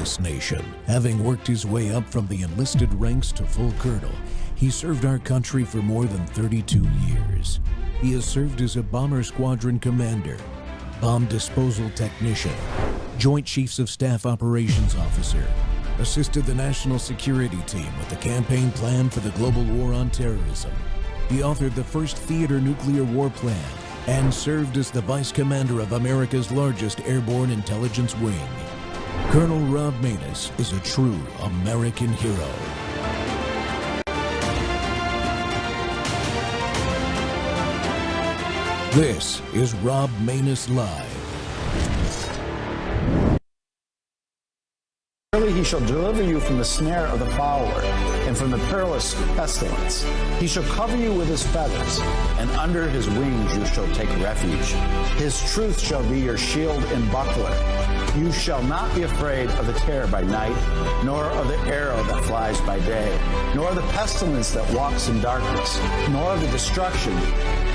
this nation. Having worked his way up from the enlisted ranks to full colonel, he served our country for more than 32 years. He has served as a bomber squadron commander, bomb disposal technician, Joint Chiefs of Staff Operations Officer, assisted the National Security Team with the campaign plan for the global war on terrorism. He authored the first theater nuclear war plan and served as the Vice Commander of America's largest airborne intelligence wing. Colonel Rob Maness is a true American hero. This is Rob Maness Live. Surely he shall deliver you from the snare of the fowler and from the perilous pestilence. He shall cover you with his feathers, and under his wings you shall take refuge. His truth shall be your shield and buckler. You shall not be afraid of the terror by night, nor of the arrow that flies by day, nor of the pestilence that walks in darkness, nor of the destruction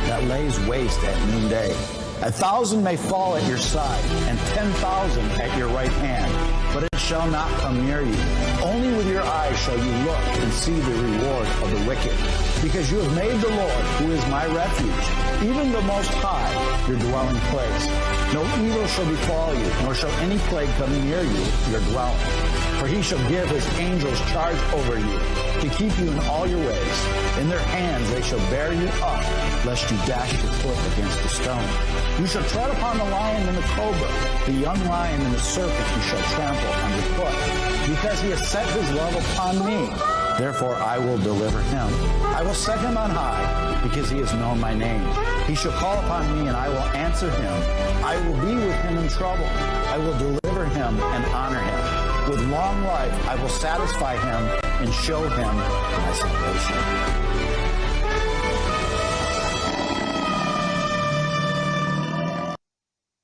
that lays waste at noonday. 1,000 may fall at your side, and 10,000 at your right hand, but it shall not come near you. Only with your eyes shall you look and see the reward of the wicked. Because you have made the Lord, who is my refuge, even the Most High, your dwelling place. No evil shall befall you, nor shall any plague come near you, your dwelling. For he shall give his angels charge over you, to keep you in all your ways. In their hands they shall bear you up, lest you dash your foot against a stone. You shall tread upon the lion and the cobra, the young lion and the serpent you shall trample underfoot. Because he has set his love upon me, therefore I will deliver him. I will set him on high, because he has known my name. He shall call upon me, and I will answer him. I will be with him in trouble. I will deliver him and honor him. With long life I will satisfy him and show him my salvation.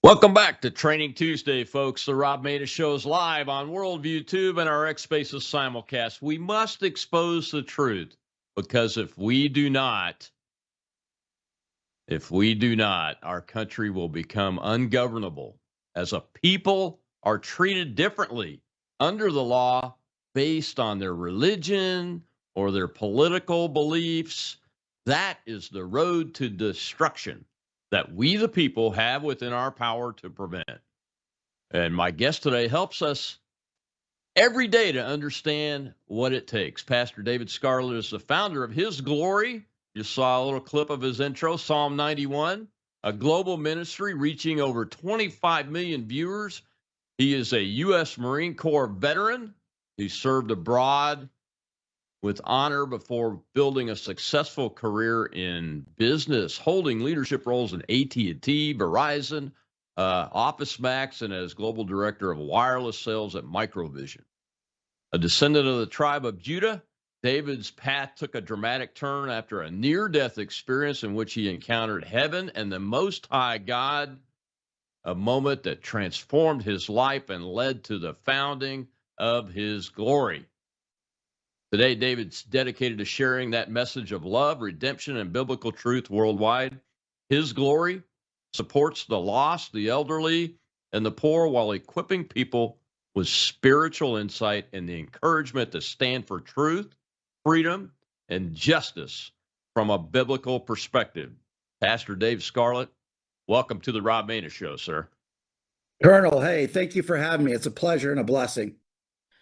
Welcome back to Training Tuesday, folks. The Rob Maness Show is live on Worldview Tube and our X Spaces simulcast. We must expose the truth, because if we do not, our country will become ungovernable, as a people are treated differently under the law based on their religion or their political beliefs. That is the road to destruction that we, the people, have within our power to prevent. And my guest today helps us every day to understand what it takes. Pastor David Scarlett is the founder of His Glory. You saw a little clip of his intro, Psalm 91, a global ministry reaching over 25 million viewers. He is a U.S. Marine Corps veteran. He served abroad with honor before building a successful career in business, holding leadership roles in AT&T, Verizon, Office Max, and as global director of wireless sales at Microvision. A descendant of the tribe of Judah, David's path took a dramatic turn after a near-death experience in which he encountered heaven and the Most High God, a moment that transformed his life and led to the founding of His Glory. Today, David's dedicated to sharing that message of love, redemption, and biblical truth worldwide. His Glory supports the lost, the elderly, and the poor while equipping people with spiritual insight and the encouragement to stand for truth, freedom, and justice from a biblical perspective. Pastor Dave Scarlett, welcome to the Rob Maness Show, sir. Colonel, hey, thank you for having me. It's a pleasure and a blessing.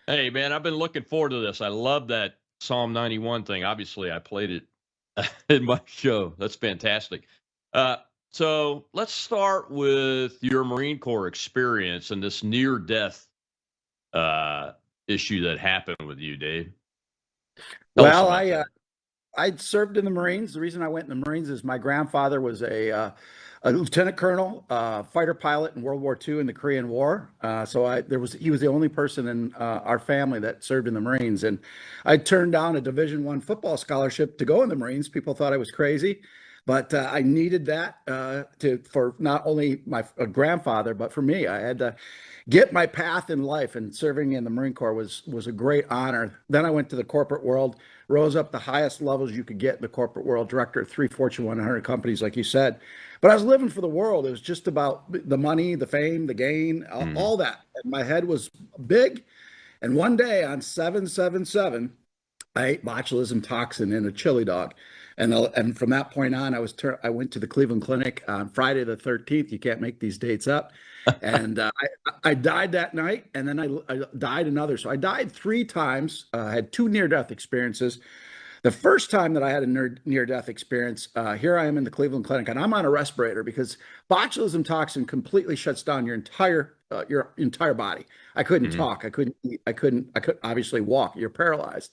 Hey, man, I've been looking forward to this. I love that Psalm 91 thing. Obviously, I played it in my show. That's fantastic. So let's start with your Marine Corps experience and this near-death issue that happened with you, Dave. Well, I served in the Marines. The reason I went in the Marines is my grandfather was a lieutenant colonel, fighter pilot in World War II in the Korean War. He was the only person in our family that served in the Marines, and I turned down a Division I football scholarship to go in the Marines. People thought I was crazy, but I needed that for not only my grandfather, but for me. I had to get my path in life, and serving in the Marine Corps was a great honor. Then I went to the corporate world, rose up the highest levels you could get in the corporate world, director of 3 Fortune 100 companies, like you said. But I was living for the world. It was just about the money, the fame, the gain, all that. And my head was big, And one day on 777, I ate botulism toxin in a chili dog. And from that point on, I went to the Cleveland Clinic on Friday the 13th. You can't make these dates up. And I died that night, and then I died another. So I died three times. I had two near-death experiences. The first time that I had a near-death experience, here I am in the Cleveland Clinic, and I'm on a respirator because botulism toxin completely shuts down your entire body. I couldn't Mm-hmm. talk. I couldn't eat. I couldn't obviously walk. You're paralyzed.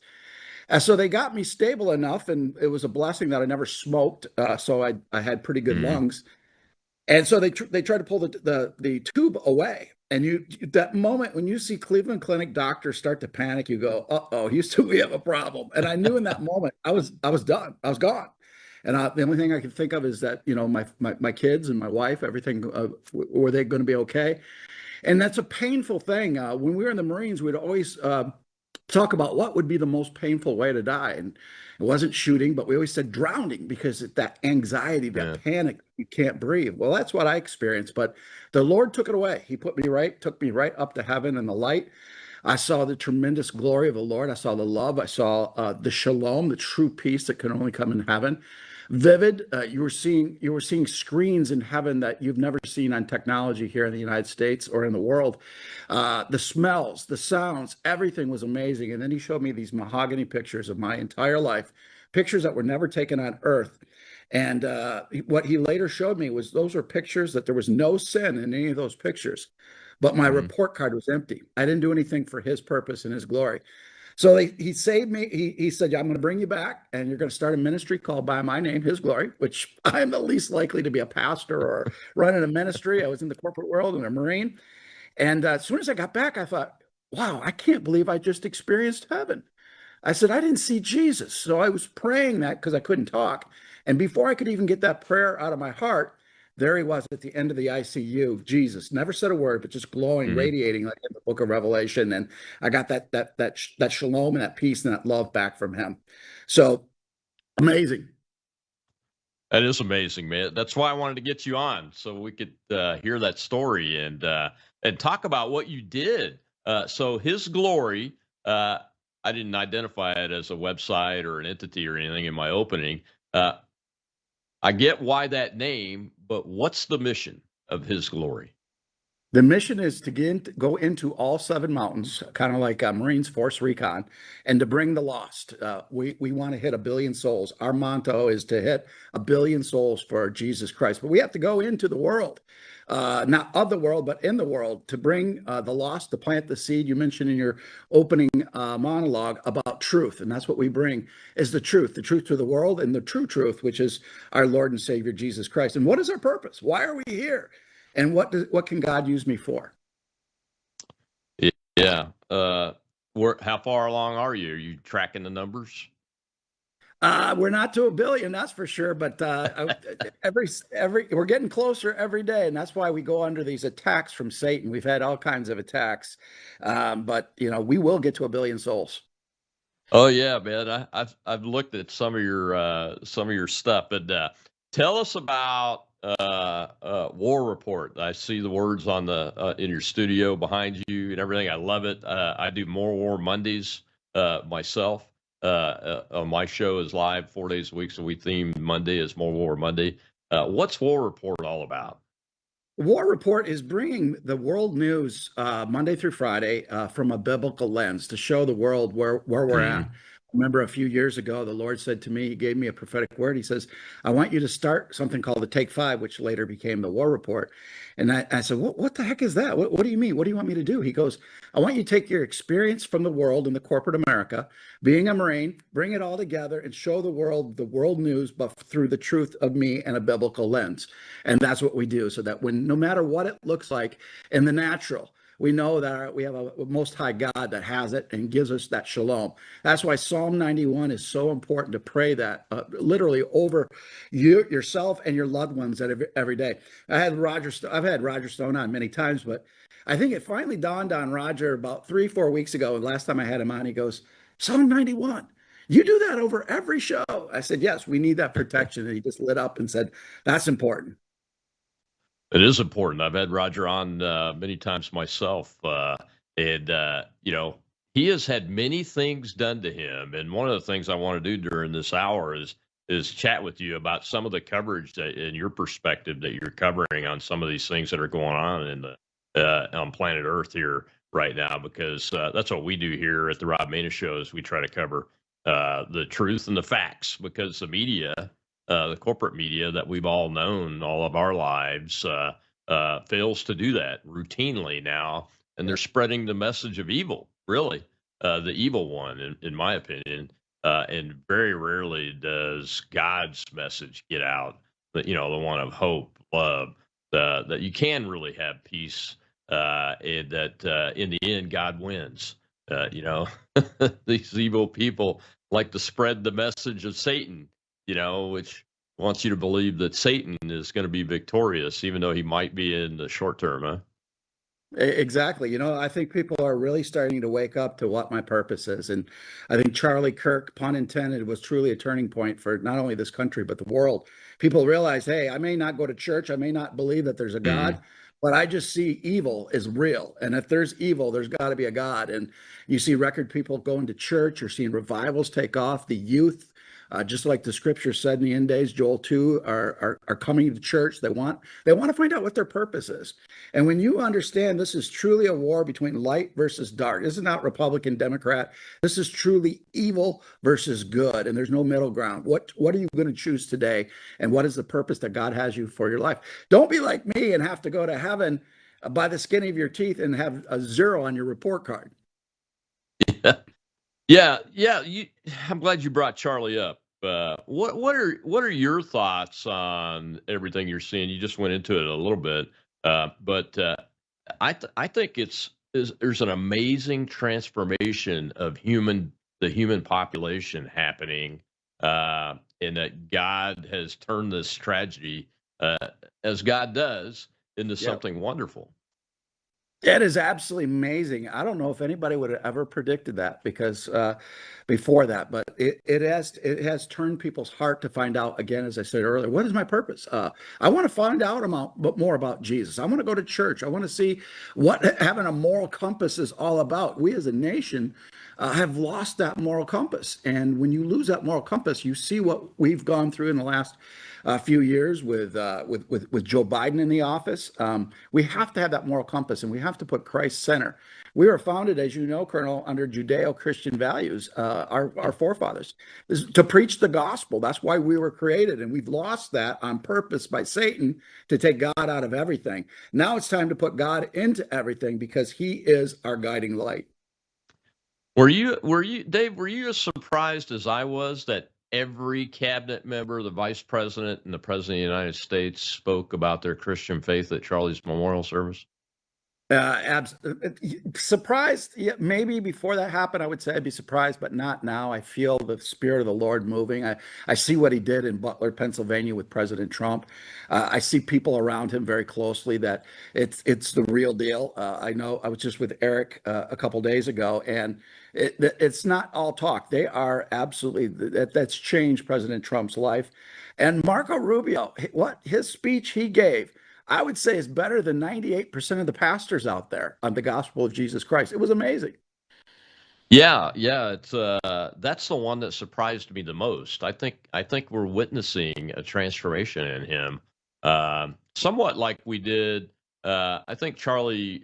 And so they got me stable enough, and it was a blessing that I never smoked. So I had pretty good Mm-hmm. lungs. And so they tried to pull the tube away. And that moment when you see Cleveland Clinic doctors start to panic, you go, "Uh-oh, Houston, we have a problem." And I knew in that moment I was done. I was gone. And the only thing I could think of is that, my kids and my wife, everything, were they going to be okay? And that's a painful thing. When we were in the Marines, we'd always talk about what would be the most painful way to die. And it wasn't shooting, but we always said drowning because that anxiety, Yeah. that panic, you can't breathe. Well, that's what I experienced, but the Lord took it away. He took me right up to heaven and the light. I saw the tremendous glory of the Lord. I saw the love. I saw the shalom, the true peace that can only come in heaven. Vivid. You were seeing screens in heaven that you've never seen on technology here in the United States or in the world. The smells, the sounds, everything was amazing. And then he showed me these mahogany pictures of my entire life, pictures that were never taken on Earth. And what he later showed me was those were pictures that there was no sin in any of those pictures, but my Mm-hmm. report card was empty. I didn't do anything for his purpose and his glory. So he saved me. He said, "I'm going to bring you back, and you're going to start a ministry called By My Name, His Glory," which I'm the least likely to be a pastor or running a ministry. I was in the corporate world and a Marine. And as soon as I got back, I thought, wow, I can't believe I just experienced heaven. I said, I didn't see Jesus. So I was praying that because I couldn't talk. And before I could even get that prayer out of my heart, there he was at the end of the ICU. Jesus never said a word, but just glowing, Mm-hmm. radiating like in the book of Revelation. And I got that shalom and that peace and that love back from him. So amazing. That is amazing, man. That's why I wanted to get you on so we could hear that story and talk about what you did. So His Glory, I didn't identify it as a website or an entity or anything in my opening. I get why that name, but what's the mission of His Glory? The mission is to go into all seven mountains, kind of like Marines Force Recon, and to bring the lost. We want to hit 1 billion souls. Our motto is to hit 1 billion souls for Jesus Christ. But we have to go into the world, not of the world, but in the world, to bring the lost, to plant the seed. You mentioned in your opening monologue about truth, and that's what we bring is the truth to the world, and the true truth, which is our Lord and Savior Jesus Christ. And what is our purpose? Why are we here? And what can God use me for? Yeah. How far along are you? Are you tracking the numbers? We're not to 1 billion, that's for sure. But every we're getting closer every day, and that's why we go under these attacks from Satan. We've had all kinds of attacks, but we will get to 1 billion souls. Oh yeah, man. I've looked at some of your stuff, and tell us about War Report. I see the words on the in your studio behind you and everything. I love it. I do More War Mondays myself. On my show is live 4 days a week, so we theme Monday as More War Monday. What's War Report all about? War Report is bringing the world news Monday through Friday from a biblical lens to show the world where we're at. Mm. Remember a few years ago, the Lord said to me, he gave me a prophetic word. He says, I want you to start something called the Take Five, which later became the War Report. And I said, what the heck is that? What do you mean? What do you want me to do? He goes, I want you to take your experience from the world in the corporate America, being a Marine, bring it all together and show the world news, but through the truth of me and a biblical lens. And that's what we do, so that no matter what it looks like in the natural, we know that we have a most high God that has it and gives us that shalom. That's why Psalm 91 is so important to pray that literally over yourself and your loved ones every day. I've had Roger Stone on many times, but I think it finally dawned on Roger about 3-4 weeks ago. And last time I had him on, he goes, Psalm 91. You do that over every show. I said, yes, we need that protection. And he just lit up and said, that's important. It is important. I've had Roger on many times myself, and he has had many things done to him, and one of the things I want to do during this hour is chat with you about some of the coverage that, in your perspective, that you're covering on some of these things that are going on in the on planet Earth here right now, because that's what we do here at the Rob Maness Show. Is we try to cover the truth and the facts, because the media, the corporate media that we've all known all of our lives, fails to do that routinely now, and they're spreading the message of evil, really, the evil one, in my opinion. And very rarely does God's message get out, that, you know, the one of hope, love, that you can really have peace, and that in the end God wins. You know, these evil people like to spread the message of Satan, you know, which wants you to believe that Satan is going to be victorious, even though he might be in the short term, huh? Exactly. You know, I think people are really starting to wake up to what my purpose is. And I think Charlie Kirk, pun intended, was truly a turning point for not only this country, but the world. People realize, hey, I may not go to church, I may not believe that there's a God, Mm. but I just see evil is real. And if there's evil, there's got to be a God. And you see record people going to church, you're seeing revivals take off, the youth. Just like the scripture said in the end days, Joel 2 are coming to church. They want to find out what their purpose is. And when you understand this is truly a war between light versus dark, this is not Republican, Democrat. This is truly evil versus good, and there's no middle ground. What are you going to choose today, and what is the purpose that God has you for your life? Don't be like me and have to go to heaven by the skin of your teeth and have a 0 on your report card. Yeah. I'm glad you brought Charlie up. What are your thoughts on everything you're seeing? You just went into it a little bit, but I think there's an amazing transformation of the human population happening, and that God has turned this tragedy, uh, as God does, into Yep. something wonderful. It is absolutely amazing. I don't know if anybody would have ever predicted that because before that, but it has turned people's heart to find out again, as I said earlier, what is my purpose? I want to find out but more about Jesus. I want to go to church. I want to see what having a moral compass is all about. We as a nation have lost that moral compass, and when you lose that moral compass, you see what we've gone through in the last few years with Joe Biden in the office. We have to have that moral compass, and we have to put Christ center. We were founded, as you know, Colonel, under Judeo-Christian values. Our forefathers to preach the gospel. That's why we were created, and we've lost that on purpose by Satan to take God out of everything. Now it's time to put God into everything because He is our guiding light. Dave, were you as surprised as I was that every cabinet member, the vice president and the president of the United States spoke about their Christian faith at Charlie's memorial service? Surprised, yeah, maybe before that happened, I would say I'd be surprised, but not now. I feel the spirit of the Lord moving. I see what he did in Butler, Pennsylvania with President Trump. I see people around him very closely that it's the real deal. I know I was just with Eric a couple days ago, and it's not all talk. They are absolutely that's changed President Trump's life. And Marco Rubio, what his speech he gave. I would say is better than 98% of the pastors out there on the gospel of Jesus Christ. It was amazing. Yeah, it's that's the one that surprised me the most. I think we're witnessing a transformation in him, somewhat like we did. I think Charlie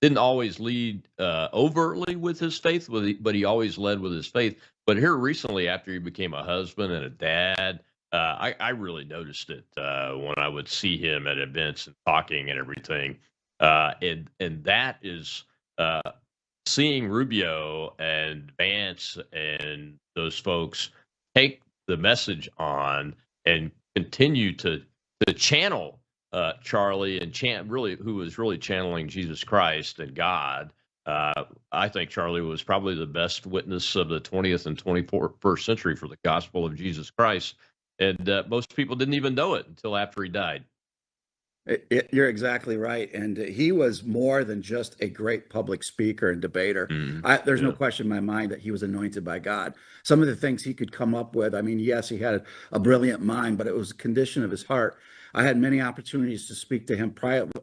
didn't always lead overtly with his faith, but he always led with his faith. But here recently, after he became a husband and a dad, I really noticed it when I would see him at events and talking and everything. And that is seeing Rubio and Vance and those folks take the message on and continue to channel Charlie and really who was really channeling Jesus Christ and God. I think Charlie was probably the best witness of the 20th and 21st century for the gospel of Jesus Christ, and most people didn't even know it until after he died. You're exactly right. And he was more than just a great public speaker and debater. Mhm. There's no Yeah. question in my mind that he was anointed by God. Some of the things he could come up with, I mean, yes, he had a brilliant mind, but it was a condition of his heart. I had many opportunities to speak to him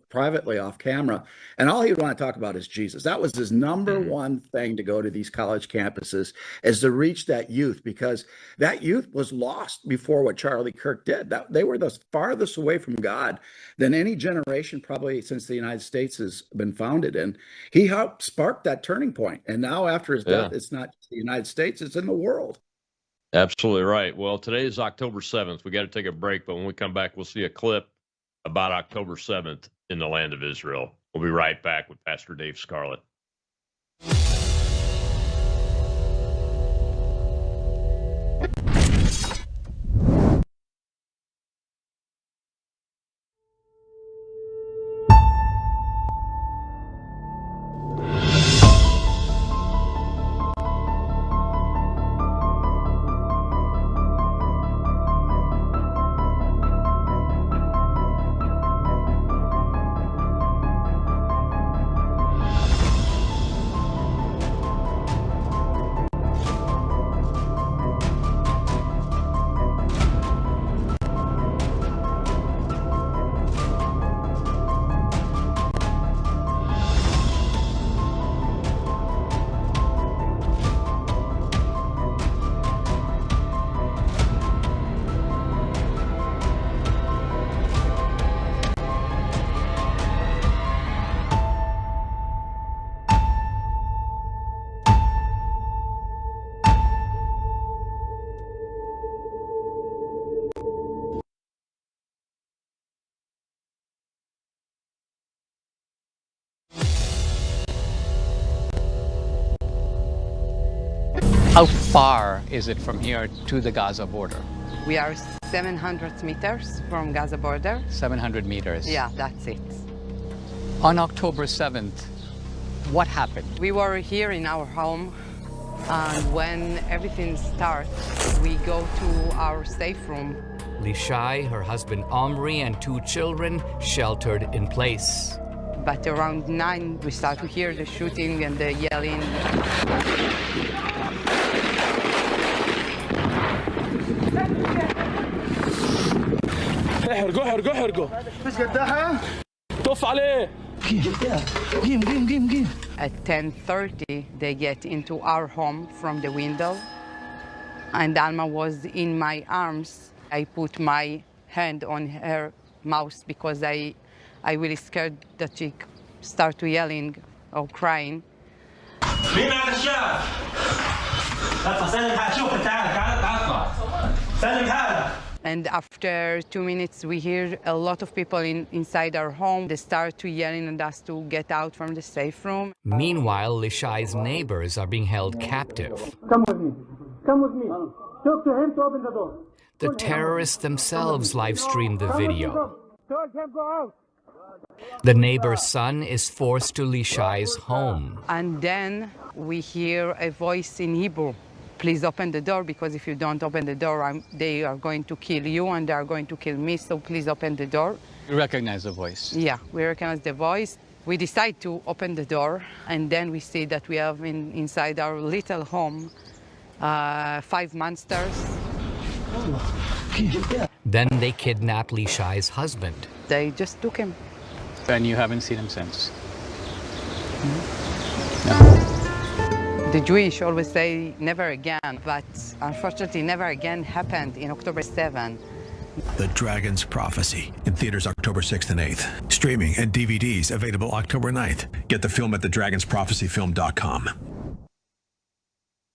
privately off camera, and all he would want to talk about is Jesus. That was his number one thing to go to these college campuses, is to reach that youth, because that youth was lost before what Charlie Kirk did. They were the farthest away from God than any generation probably since the United States has been founded. And he helped spark that turning point. And now after his death, it's not just the United States, it's in the world. Absolutely right. Well, today is October 7th. We got to take a break, but when we come back, we'll see a clip about October 7th in the land of Israel. We'll be right back with Pastor Dave Scarlett. How far is it from here to the Gaza border? We are 700 meters from Gaza border. 700 meters. Yeah, that's it. On October 7th, what happened? We were here in our home, and when everything starts, we go to our safe room. Lishai, her husband Omri, and 2 children sheltered in place. But around 9, we start to hear the shooting and the yelling. احرقوا طف عليه. At 10:30, they get into our home from the window, and Alma was in my arms. I put my hand on her mouth because I really scared that she start to yelling or crying. مين هذا الشاب؟ اطلع سلم حالك. شوف تعال اطلع سلم حالك. And after 2 minutes, we hear a lot of people inside our home. They start to yelling at us to get out from the safe room. Meanwhile, Lishai's neighbors are being held captive. Come with me. Come with me. Talk to him to open the door. The terrorists themselves live-streamed the video. Tell him go out. The neighbor's son is forced to Lishai's home. And then we hear a voice in Hebrew. Please open the door, because if you don't open the door, they are going to kill you and they are going to kill me, so please open the door. You recognize the voice? Yeah, we recognize the voice. We decide to open the door, and then we see that we have inside our little home 5 monsters. Then they kidnap Lishai's husband. They just took him. And you haven't seen him since? The Jewish always say never again, but unfortunately never again happened in October 7. The Dragon's Prophecy, in theaters October 6th and 8th. Streaming and DVDs available October 9th. Get the film at thedragonsprophecyfilm.com.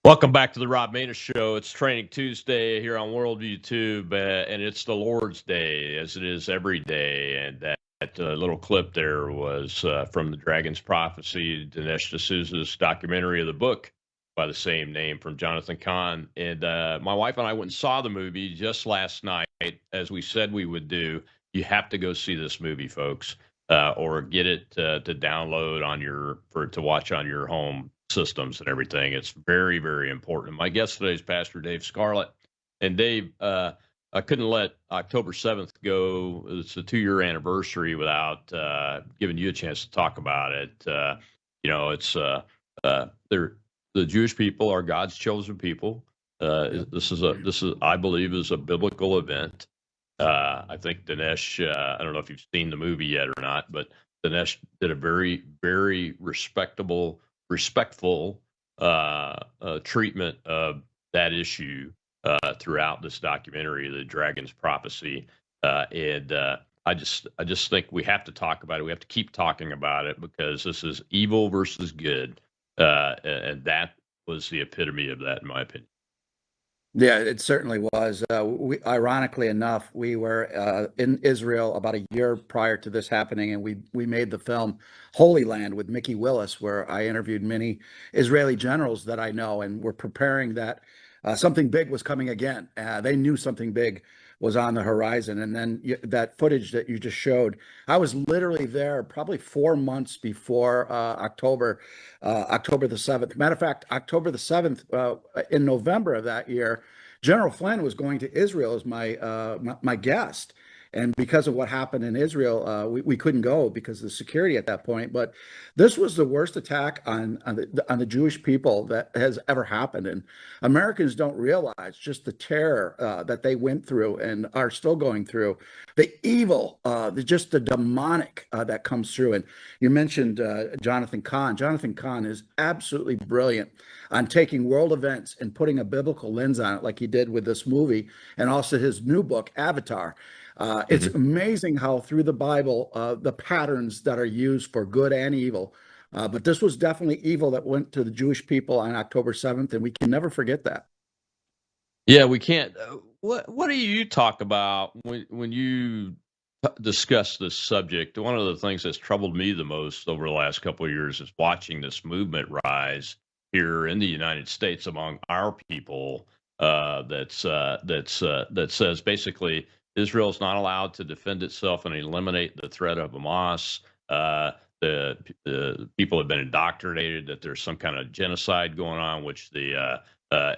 Welcome back to the Rob Maness Show. It's Training Tuesday here on Worldview Tube, and it's the Lord's Day, as it is every day. And that little clip there was from the Dragon's Prophecy, Dinesh D'Souza's documentary of the book by the same name from Jonathan Cahn. And my wife and I went and saw the movie just last night, as we said we would do. You have to go see this movie, folks, or get it to download to watch on your home systems and everything. It's very, very important. My guest today is Pastor Dave Scarlett. And Dave, I couldn't let October 7th go. It's the 2-year anniversary without giving you a chance to talk about it. The Jewish people are God's chosen people. This is I believe is a biblical event. I think Dinesh, I don't know if you've seen the movie yet or not, but Dinesh did a very, very respectful treatment of that issue throughout this documentary, The Dragon's Prophecy. And I just think we have to talk about it. We have to keep talking about it because this is evil versus good. And that was the epitome of that, in my opinion. Yeah, it certainly was. Ironically enough, we were in Israel about a year prior to this happening, and we made the film Holy Land with Mickey Willis, where I interviewed many Israeli generals that I know, and we're preparing that something big was coming again. They knew something big was on the horizon, and then that footage that you just showed, I was literally there probably 4 months before October the 7th. Matter of fact, October the 7th, in November of that year, General Flynn was going to Israel as my guest. And because of what happened in Israel, we couldn't go because of the security at that point. But this was the worst attack on the Jewish people that has ever happened. And Americans don't realize just the terror that they went through and are still going through, the evil, just the demonic that comes through. And you mentioned Jonathan Cahn. Jonathan Cahn is absolutely brilliant on taking world events and putting a biblical lens on it, like he did with this movie and also his new book, Avatar. It's amazing how through the Bible, the patterns that are used for good and evil. But this was definitely evil that went to the Jewish people on October 7th, and we can never forget that. Yeah, we can't. What do you talk about when you discuss this subject? One of the things that's troubled me the most over the last couple of years is watching this movement rise here in the United States among our people. That says basically Israel's not allowed to defend itself and eliminate the threat of Hamas. The people have been indoctrinated that there's some kind of genocide going on, which the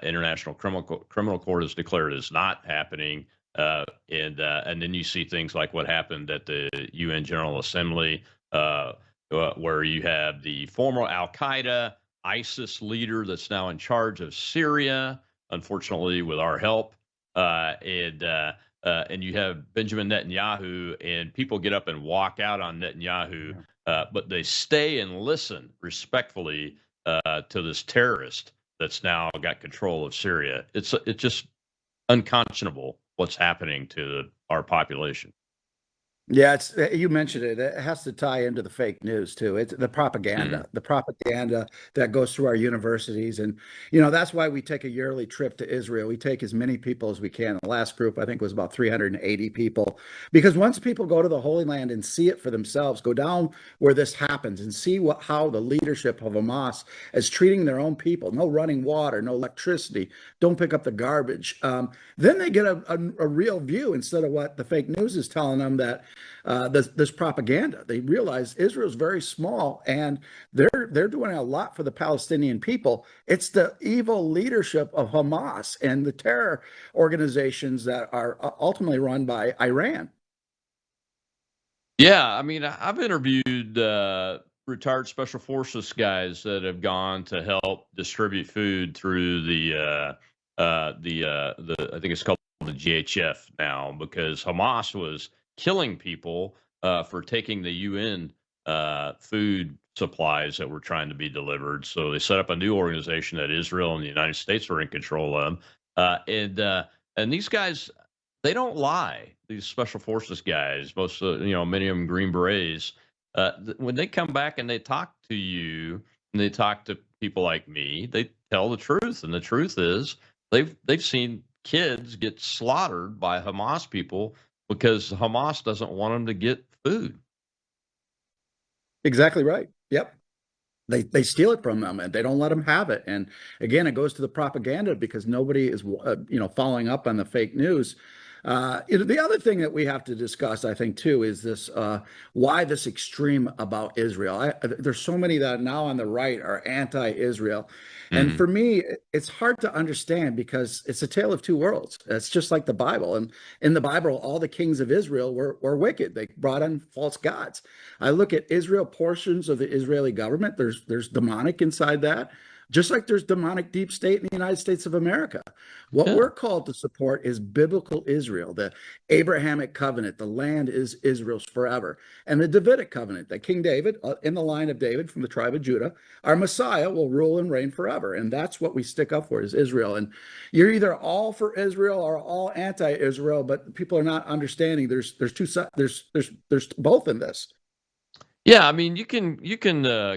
International Criminal Court has declared is not happening. And then you see things like what happened at the UN General Assembly, where you have the former Al Qaeda, ISIS leader that's now in charge of Syria, unfortunately with our help, and you have Benjamin Netanyahu, and people get up and walk out on Netanyahu, but they stay and listen respectfully to this terrorist that's now got control of Syria. It's just unconscionable what's happening to our population. Yeah, you mentioned it. It has to tie into the fake news too. It's the propaganda that goes through our universities, and that's why we take a yearly trip to Israel. We take as many people as we can. The last group I think was about 380 people, because once people go to the Holy Land and see it for themselves, go down where this happens and see how the leadership of Hamas is treating their own people. No running water, no electricity. Don't pick up the garbage. Then they get a real view instead of what the fake news is telling them that. This propaganda. They realize Israel's very small, and they're doing a lot for the Palestinian people. It's the evil leadership of Hamas and the terror organizations that are ultimately run by Iran. Yeah, I mean, I've interviewed retired special forces guys that have gone to help distribute food through the I think it's called the GHF now, because Hamas was killing people for taking the UN food supplies that were trying to be delivered. So they set up a new organization that Israel and the United States were in control of. And these guys, they don't lie. These special forces guys, most many of them Green Berets, when they come back and they talk to you and they talk to people like me, they tell the truth. And the truth is they've seen kids get slaughtered by Hamas people because Hamas doesn't want them to get food. Exactly right. Yep. They steal it from them and they don't let them have it. And again, it goes to the propaganda because nobody is following up on the fake news. The other thing that we have to discuss, I think, too, is this why this extreme about Israel. There's so many that now on the right are anti-Israel. And for me, it's hard to understand because it's a tale of two worlds. It's just like the Bible. And in the Bible, all the kings of Israel were wicked. They brought in false gods. I look at Israel, portions of the Israeli government. There's demonic inside that. just like there's demonic deep state in the United States of America. What Yeah. we're called to support is biblical Israel, the Abrahamic covenant, the land is Israel's forever, and the Davidic covenant that King David, in the line of David from the tribe of Judah, our Messiah will rule and reign forever. And that's what we stick up for is Israel. And you're either all for Israel or all anti-Israel, but people are not understanding there's both in this. Yeah, I mean, you can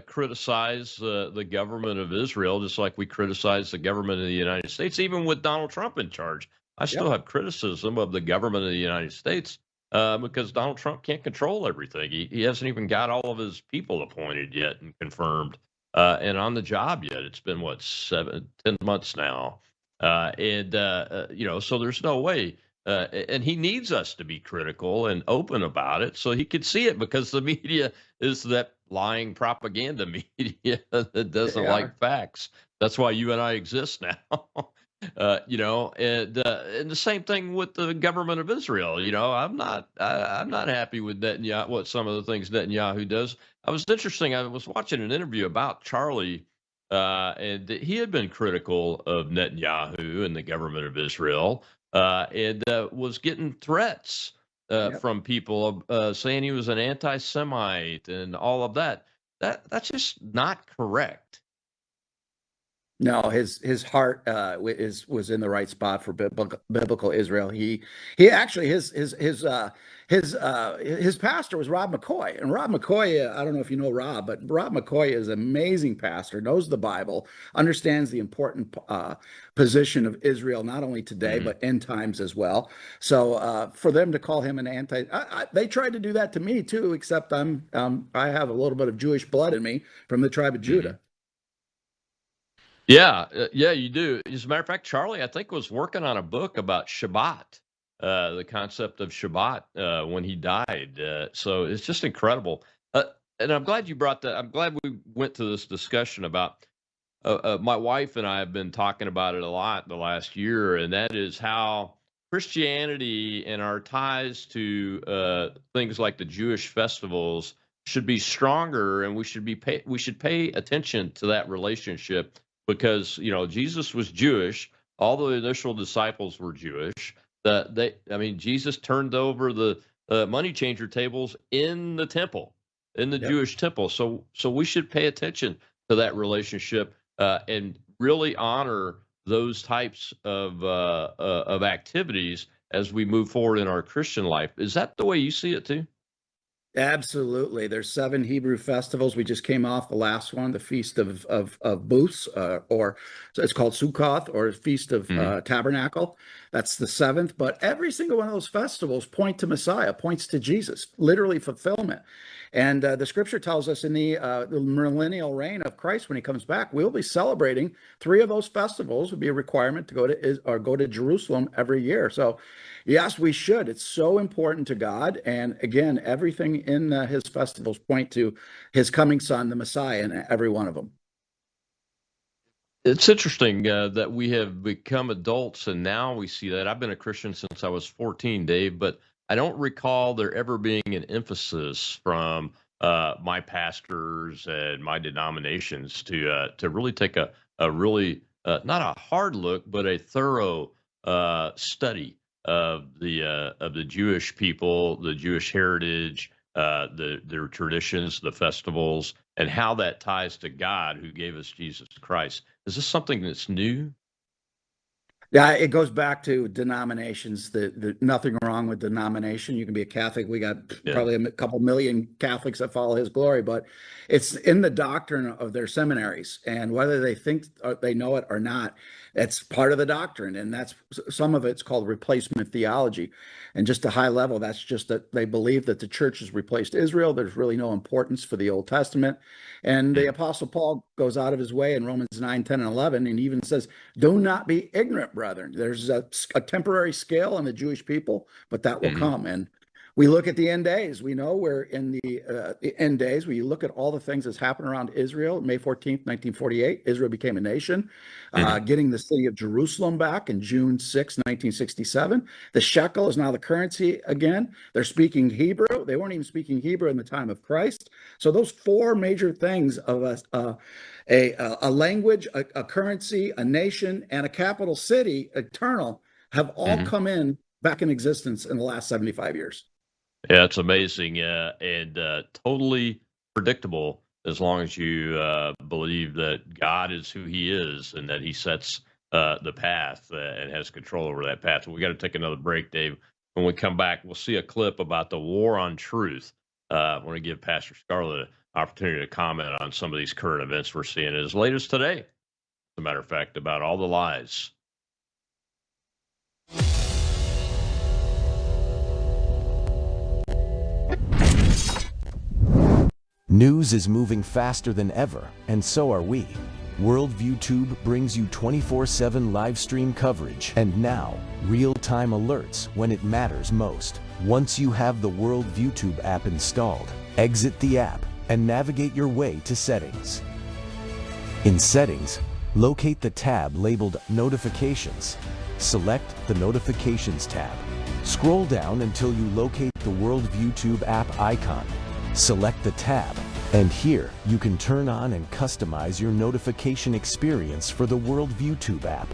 criticize the government of Israel just like we criticize the government of the United States, even with Donald Trump in charge. I still Yep. have criticism of the government of the United States because Donald Trump can't control everything. He hasn't even got all of his people appointed yet and confirmed and on the job yet. It's been what 7, 10 months now, so there's no way. And he needs us to be critical and open about it so he could see it because the media is that lying propaganda media that doesn't They like are. facts. That's why you and I exist now. And the same thing with the government of Israel. I'm not happy with Netanyahu. What some of the things Netanyahu does. I was interesting. I was watching an interview about Charlie, and he had been critical of Netanyahu and the government of Israel, and was getting threats Yep. from people saying he was an anti-Semite and all of that. That's just not correct. No, his heart was in the right spot for biblical Israel. He actually his pastor was Rob McCoy, and Rob McCoy, I don't know if you know Rob, but Rob McCoy is an amazing pastor, knows the Bible, understands the important position of Israel not only today Mhm. but end times as well. So for them to call him an they tried to do that to me too, except I have a little bit of Jewish blood in me from the tribe of Mhm. Judah. Yeah, yeah, you do. As a matter of fact, Charlie, I think, was working on a book about Shabbat, the concept of Shabbat when he died. So it's just incredible. And I'm glad you brought that. I'm glad we went to this discussion about. My wife and I have been talking about it a lot the last year, and that is how Christianity and our ties to things like the Jewish festivals should be stronger, and we should pay attention to that relationship because Jesus was Jewish. All the initial disciples were Jewish. Jesus turned over the money changer tables in the temple, in the Yep. Jewish temple. So we should pay attention to that relationship and really honor those types of activities as we move forward in our Christian life. Is that the way you see it too? Absolutely. There's 7 Hebrew festivals. We just came off the last one, the Feast of Booths, or so it's called Sukkoth, or Feast of Hmm. Tabernacle. That's the 7th. But every single one of those festivals point to Messiah, points to Jesus, literally fulfillment. And the scripture tells us in the millennial reign of Christ, when he comes back, we'll be celebrating 3 of those festivals. Would be a requirement to go to Jerusalem every year. So yes, we should. It's so important to God. And again, everything in his festivals point to his coming son, the Messiah, in every one of them. It's interesting that we have become adults and now we see that. I've been a Christian since I was 14, Dave, but I don't recall there ever being an emphasis from my pastors and my denominations to really take a really not a hard look, but a thorough study of the Jewish people, the Jewish heritage, their traditions, the festivals, and how that ties to God who gave us Jesus Christ. Is this something that's new? Yeah, it goes back to denominations. Nothing wrong with denomination. You can be a Catholic. We got Yeah. probably a couple million Catholics that follow His glory, but it's in the doctrine of their seminaries, and whether they think they know it or not, it's part of the doctrine. And that's some of it's called replacement theology, and just a high level. That's just that they believe that the church has replaced Israel. There's really no importance for the Old Testament, and the Mm. Apostle Paul goes out of his way in Romans 9, 10, and 11, and even says, do not be ignorant, brethren. There's a temporary scale on the Jewish people, but that will Mhm. come. And We look at the end days. We know we're in the end days. We look at all the things that's happened around Israel. May 14th, 1948, Israel became a nation, getting the city of Jerusalem back in June 6, 1967. The shekel is now the currency again. They're speaking Hebrew. They weren't even speaking Hebrew in the time of Christ. So those four major things of a language, a currency, a nation, and a capital city, eternal, have all come in back in existence in the last 75 years. Yeah, it's amazing and totally predictable as long as you believe that God is who he is and that he sets the path and has control over that path. So we got to take another break, Dave. When we come back, we'll see a clip about the war on truth. I want to give Pastor Scarlett an opportunity to comment on some of these current events we're seeing as late as today, as a matter of fact, about all the lies. News is moving faster than ever, and so are we. Worldview Tube brings you 24/7 live stream coverage and now real-time alerts when it matters most. Once you have the Worldview Tube app installed, exit the app and navigate your way to Settings. In Settings, locate the tab labeled Notifications. Select the Notifications tab. Scroll down until you locate the Worldview Tube app icon. Select the tab, and here you can turn on and customize your notification experience for the Worldview Tube app.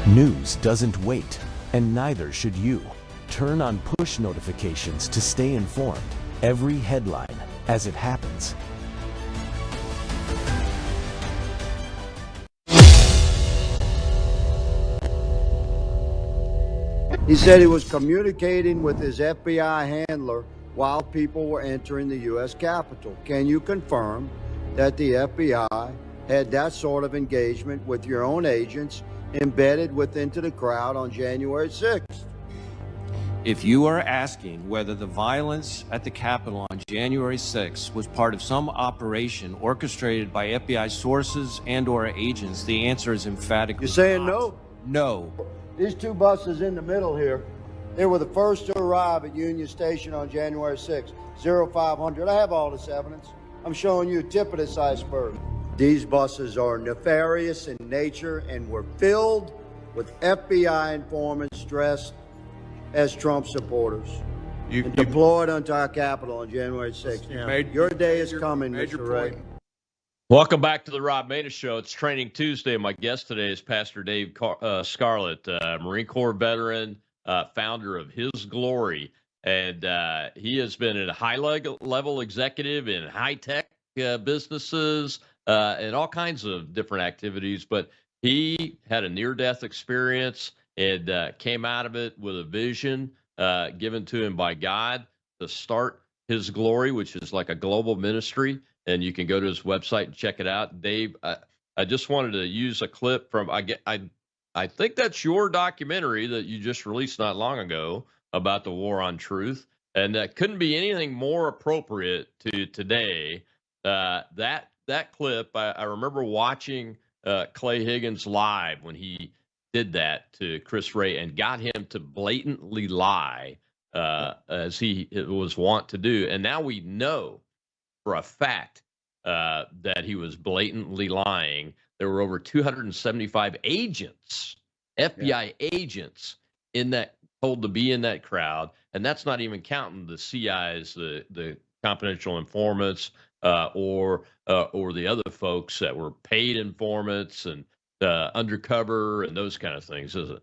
News doesn't wait, and neither should you. Turn on push notifications to stay informed. Every headline as it happens. He said he was communicating with his FBI handler while people were entering the U.S. Capitol. Can you confirm that the FBI had that sort of engagement with your own agents embedded into the crowd on January 6th? If you are asking whether the violence at the Capitol on January 6th was part of some operation orchestrated by FBI sources and/or agents, the answer is emphatically You're saying not. no? No. These two buses in the middle here, they were the first to arrive at Union Station on January 6th, 0500. I have all this evidence. I'm showing you a tip of this iceberg. These buses are nefarious in nature and were filled with FBI informants dressed as Trump supporters and deployed onto our Capitol on January 6th. Your day is coming, Mr. Ray. Welcome back to the Rob Maness Show. It's Training Tuesday. My guest today is Pastor Dave Scarlett, Marine Corps veteran, founder of His Glory. And he has been a high-level executive in high-tech businesses and all kinds of different activities. But he had a near-death experience and came out of it with a vision given to him by God to start His Glory, which is like a global ministry. And you can go to his website and check it out. Dave, I just wanted to use a clip from, I think that's your documentary that you just released not long ago about the war on truth. And that couldn't be anything more appropriate to today. That clip, I remember watching Clay Higgins live when he did that to Chris Wray and got him to blatantly lie as he was wont to do. And now we know for a fact that he was blatantly lying. There were over 275 agents, FBI agents, told to be in that crowd, and that's not even counting the CIs, the confidential informants, or the other folks that were paid informants and undercover and those kind of things, is it?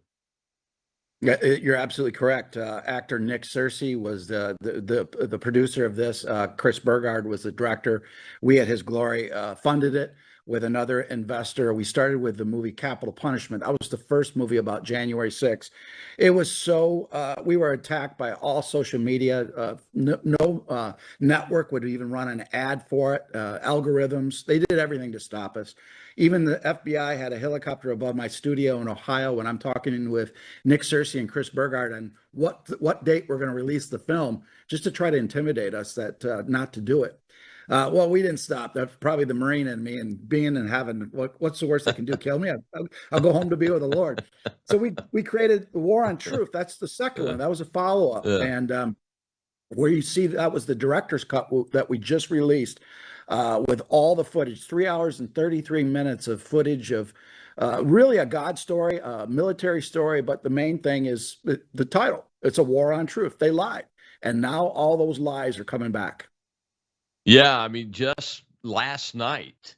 Yeah, you're absolutely correct. Actor Nick Searcy was the producer of this. Chris Burgard was the director. We at His Glory funded it with another investor. We started with the movie Capital Punishment. That was the first movie about January 6th. It was so, we were attacked by all social media. No network would even run an ad for it. Algorithms, they did everything to stop us. Even the FBI had a helicopter above my studio in Ohio when I'm talking with Nick Searcy and Chris Burgard on what date we're going to release the film, just to try to intimidate us that not to do it. Well, we didn't stop. That's probably the Marine in me, and being in heaven. What's the worst they can do? Kill me? I'll go home to be with the Lord. So we created the War on Truth. That's the second one. That was a follow up, and where you see that was the director's cut that we just released with all the footage, 3 hours and 33 minutes of footage of really a God story, a military story. But the main thing is the title. It's a war on truth. They lied. And now all those lies are coming back. Yeah, I mean, just last night,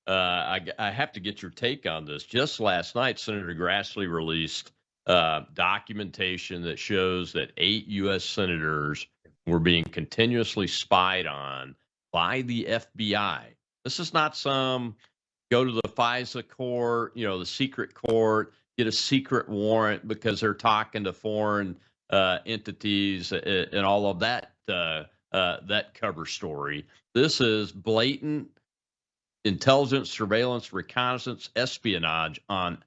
I have to get your take on this. Just last night, Senator Grassley released documentation that shows that 8 U.S. senators were being continuously spied on by the FBI. This is not some go to the FISA court, the secret court, get a secret warrant because they're talking to foreign entities and all of that that cover story. This is blatant intelligence, surveillance, reconnaissance, espionage on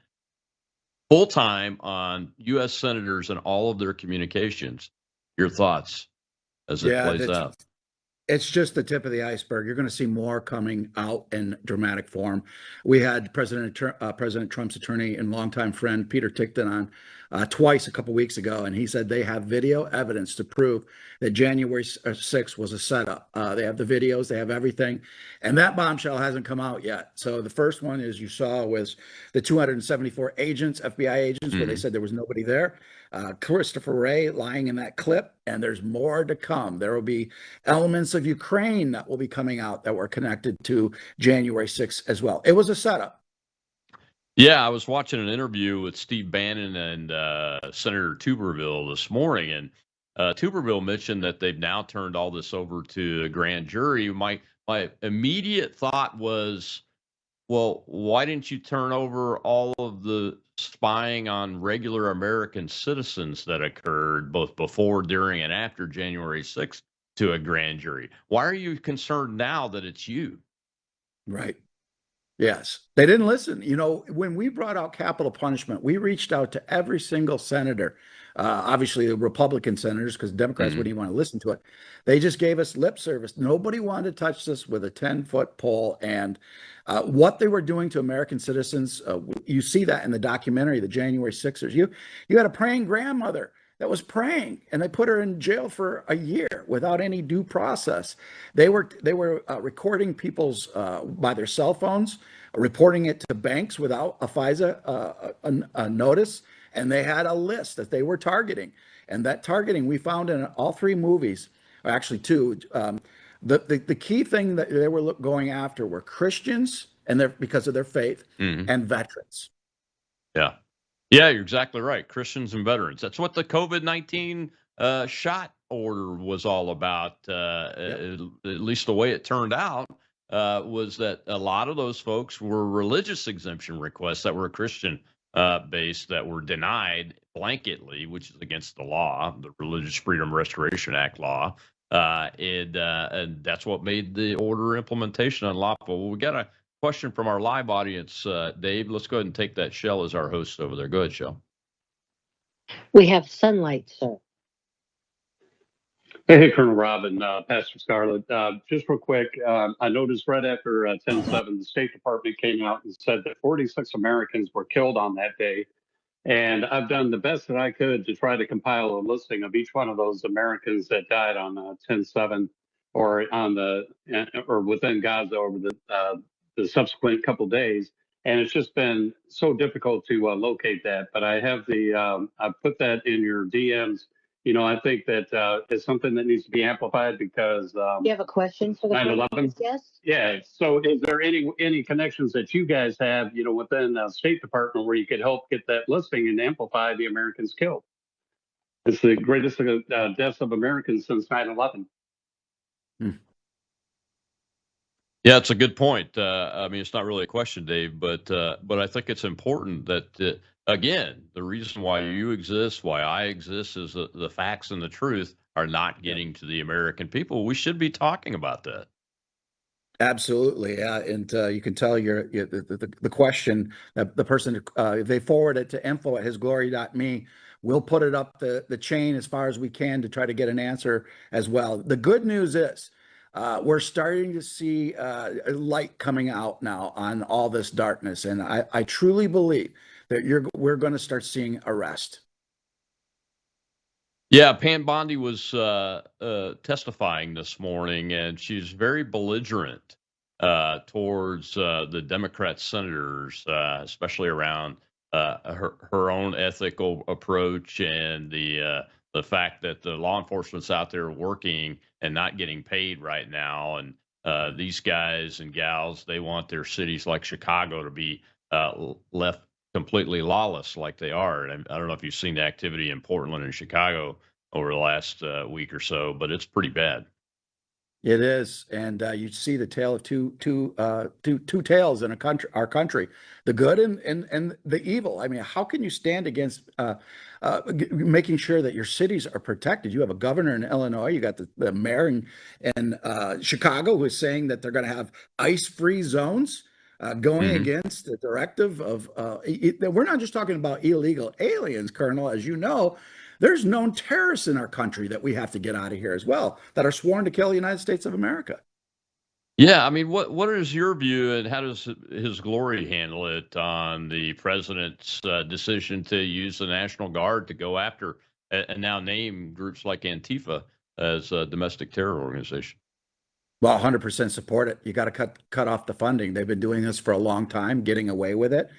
full time on U.S. senators and all of their communications. Your thoughts as it plays out? It's just the tip of the iceberg. You're going to see more coming out in dramatic form. We had President Trump's attorney and longtime friend Peter Tickton on twice a couple weeks ago, and he said they have video evidence to prove that January 6th was a setup. They have the videos, they have everything, and that bombshell hasn't come out yet. So the first one, as you saw, was the 274 agents, FBI agents, where they said there was nobody there. Christopher Wray lying in that clip, and there's more to come. There will be elements of Ukraine that will be coming out that were connected to January 6th as well. It was a setup. Yeah, I was watching an interview with Steve Bannon and Senator Tuberville this morning, and Tuberville mentioned that they've now turned all this over to a grand jury. My immediate thought was, well, why didn't you turn over all of the spying on regular American citizens that occurred both before, during, and after January 6th to a grand jury? Why are you concerned now that it's you? Right. Yes. They didn't listen. When we brought out capital punishment, we reached out to every single senator, obviously the Republican senators, because Democrats wouldn't even want to listen to it. They just gave us lip service. Nobody wanted to touch this with a 10-foot pole. And what they were doing to American citizens, you see that in the documentary, the January 6ers. You had a praying grandmother that was praying, and they put her in jail for a year without any due process. They were recording people's by their cell phones, reporting it to banks without a FISA notice, and they had a list that they were targeting. And that targeting we found in all three movies, or actually two. The key thing that they were going after were Christians, and because of their faith, and veterans. Yeah. Yeah, you're exactly right. Christians and veterans. That's what the COVID-19 shot order was all about. At least the way it turned out was that a lot of those folks were religious exemption requests that were Christian based that were denied blanketly, which is against the law, the Religious Freedom Restoration Act law. And that's what made the order implementation unlawful. Well, we got a question from our live audience, Dave. Let's go ahead and take that. Shell as our host over there. Go ahead, Shell. We have sunlight, sir. Hey, Colonel Rob and Pastor Scarlett. Just real quick, I noticed right after 10/7, the State Department came out and said that 46 Americans were killed on that day. And I've done the best that I could to try to compile a listing of each one of those Americans that died on 10/7 or or within Gaza over the subsequent couple days. And it's just been so difficult to locate that. But I have I put that in your DMs. I think that it's something that needs to be amplified because you have a question for the 9/11. Yes. Yeah. So, is there any connections that you guys have, within the State Department where you could help get that listing and amplify the Americans killed? It's the greatest deaths of Americans since 9/11. Yeah, it's a good point. I mean, it's not really a question, Dave, but I think it's important that, again, the reason why you exist, why I exist, is the facts and the truth are not getting to the American people. We should be talking about that. Absolutely, yeah, and you can tell the question that the person they forward it to info@hisglory.me. We'll put it up the chain as far as we can to try to get an answer as well. The good news is we're starting to see a light coming out now on all this darkness, and I truly believe that we're going to start seeing arrest. Yeah, Pam Bondi was testifying this morning, and she's very belligerent towards the Democrat senators, especially around her own ethical approach and the fact that the law enforcement's out there working and not getting paid right now. And these guys and gals, they want their cities like Chicago to be left completely lawless like they are. And I don't know if you've seen the activity in Portland and Chicago over the last week or so, but it's pretty bad. It is, and you see the tale of two tales in our country, the good and the evil. I mean, how can you stand against making sure that your cities are protected? You have a governor in Illinois, you got the mayor in Chicago who is saying that they're going to have ice-free zones. Going against the directive of, we're not just talking about illegal aliens, Colonel, as you know. There's known terrorists in our country that we have to get out of here as well, that are sworn to kill the United States of America. Yeah, I mean, what is your view, and how does his glory handle it on the president's decision to use the National Guard to go after and now name groups like Antifa as a domestic terror organization? Well, 100% support it. You got to cut off the funding. They've been doing this for a long time, getting away with it.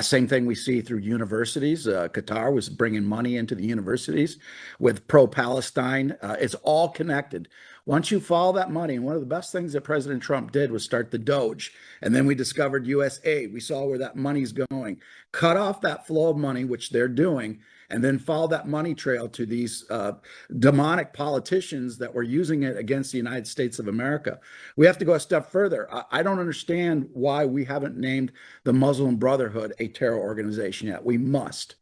Same thing we see through universities. Qatar was bringing money into the universities with pro-Palestine. It's all connected. Once you follow that money, and one of the best things that President Trump did was start the Doge, and then we discovered USA. We saw where that money's going. Cut off that flow of money, which they're doing, and then follow that money trail to these demonic politicians that were using it against the United States of America. We have to go a step further. I don't understand why we haven't named the Muslim Brotherhood a terror organization yet. We must.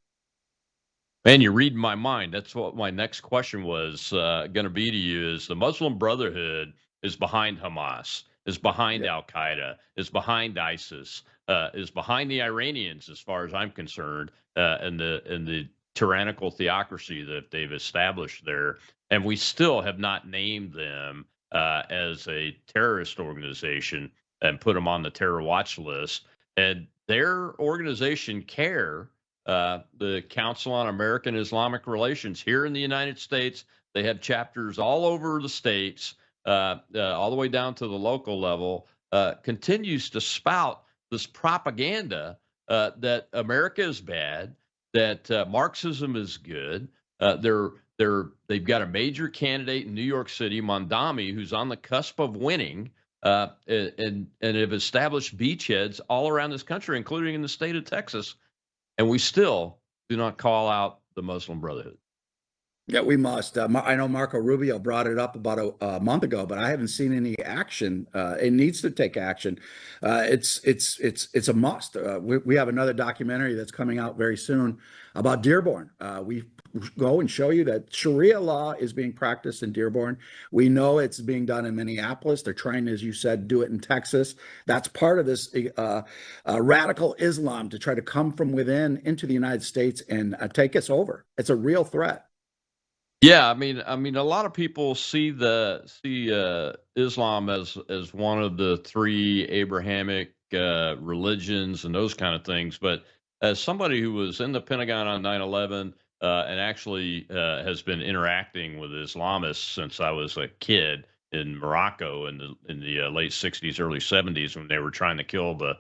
Man, you're reading my mind. That's what my next question was going to be to you is the Muslim Brotherhood is behind Hamas, is behind Al Qaeda, is behind ISIS, is behind the Iranians, as far as I'm concerned, and the tyrannical theocracy that they've established there. And we still have not named them as a terrorist organization and put them on the terror watch list. And their organization, CARE, the Council on American Islamic Relations here in the United States, they have chapters all over the states, all the way down to the local level, continues to spout this propaganda that America is bad, that Marxism is good. They've got a major candidate in New York City, Mondami, who's on the cusp of winning, and have established beachheads all around this country, including in the state of Texas. And we still do not call out the Muslim Brotherhood. Yeah, we must. I know Marco Rubio brought it up about a month ago, but I haven't seen any action. It needs to take action. It's a must. We have another documentary that's coming out very soon about Dearborn. We go and show you that Sharia law is being practiced in Dearborn. We know it's being done in Minneapolis. They're trying, as you said, do it in Texas. That's part of this radical Islam to try to come from within into the United States and take us over. It's a real threat. Yeah, I mean, a lot of people see Islam as one of the three Abrahamic religions and those kind of things. But as somebody who was in the Pentagon on 9/11 and actually has been interacting with Islamists since I was a kid in Morocco in the late 60s, early 70s, when they were trying to kill the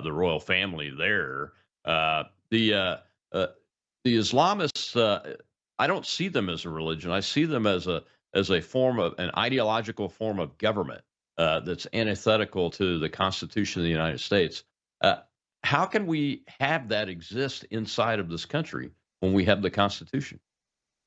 royal family there, the Islamists. I don't see them as a religion. I see them as a form of an ideological form of government that's antithetical to the Constitution of the United States. How can we have that exist inside of this country when we have the Constitution?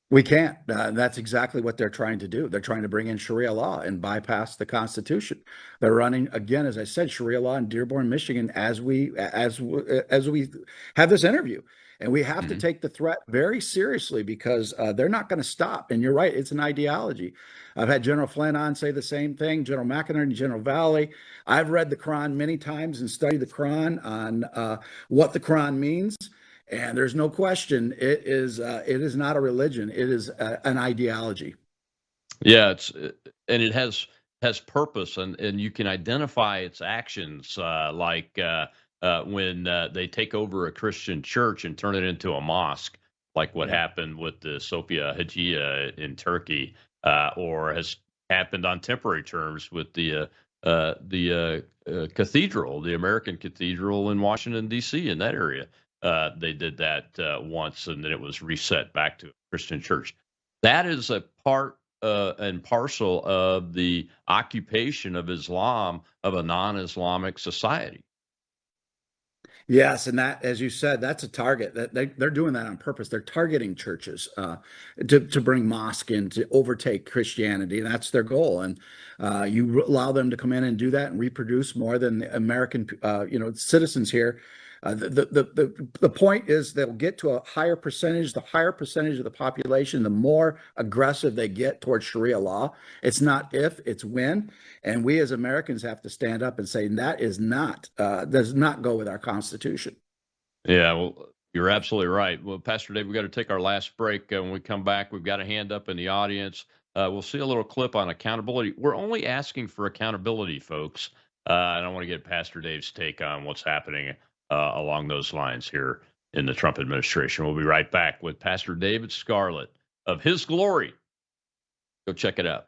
We can't. That's exactly what they're trying to do. They're trying to bring in Sharia law and bypass the Constitution. They're running again, as I said, Sharia law in Dearborn, Michigan, as we have this interview. And we have to take the threat very seriously because they're not going to stop. And you're right, it's an ideology. I've had General Flynn on say the same thing, General McInerney, General Valley. I've read the Quran many times and studied the Quran on what the Quran means. And there's no question, it is not a religion. It is an ideology. Yeah, it has has purpose, and you can identify its actions, like when they take over a Christian church and turn it into a mosque, like what happened with the Sophia Hagia in Turkey, or has happened on temporary terms with the cathedral, the American cathedral in Washington, D.C., in that area. They did that once, and then it was reset back to a Christian church. That is a part and parcel of the occupation of Islam of a non-Islamic society. Yes, and that, as you said, that's a target. That they're doing that on purpose. They're targeting churches to bring mosque in to overtake Christianity. And that's their goal. And you allow them to come in and do that and reproduce more than the American, citizens here. The point is they'll get to a higher percentage. The higher percentage of the population, the more aggressive they get towards Sharia law. It's not if, it's when. And we as Americans have to stand up and say that is not does not go with our Constitution. Yeah, well, you're absolutely right. Well, Pastor Dave, we've got to take our last break. When we come back, we've got a hand up in the audience. We'll see a little clip on accountability. We're only asking for accountability, folks. And I want to get Pastor Dave's take on what's happening along those lines here in the Trump administration. We'll be right back with Pastor David Scarlett of His Glory. Go check it out.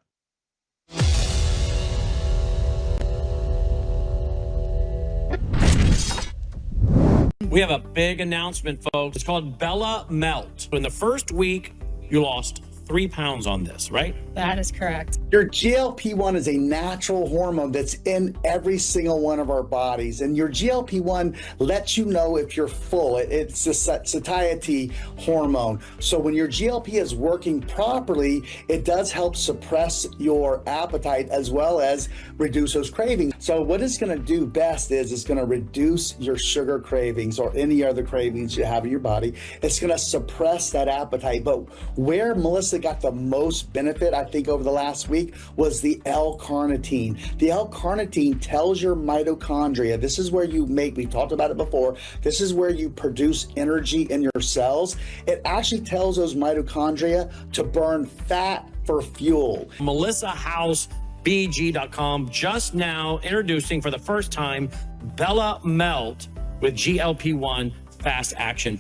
We have a big announcement, folks. It's called Bella Melt. In the first week, you lost 3 pounds on this, right? That is correct. Your GLP-1 is a natural hormone that's in every single one of our bodies. And your GLP-1 lets you know if you're full. It's a satiety hormone. So when your GLP is working properly, it does help suppress your appetite as well as reduce those cravings. So what it's going to do best is it's going to reduce your sugar cravings or any other cravings you have in your body. It's going to suppress that appetite. But where Melissa got the most benefit, I think, over the last week was the L-carnitine. The L-carnitine tells your mitochondria, this is where you make, we talked about it before, this is where you produce energy in your cells. It actually tells those mitochondria to burn fat for fuel. MelissaHouseBG.com just now introducing for the first time Bella Melt with GLP-1 fast action.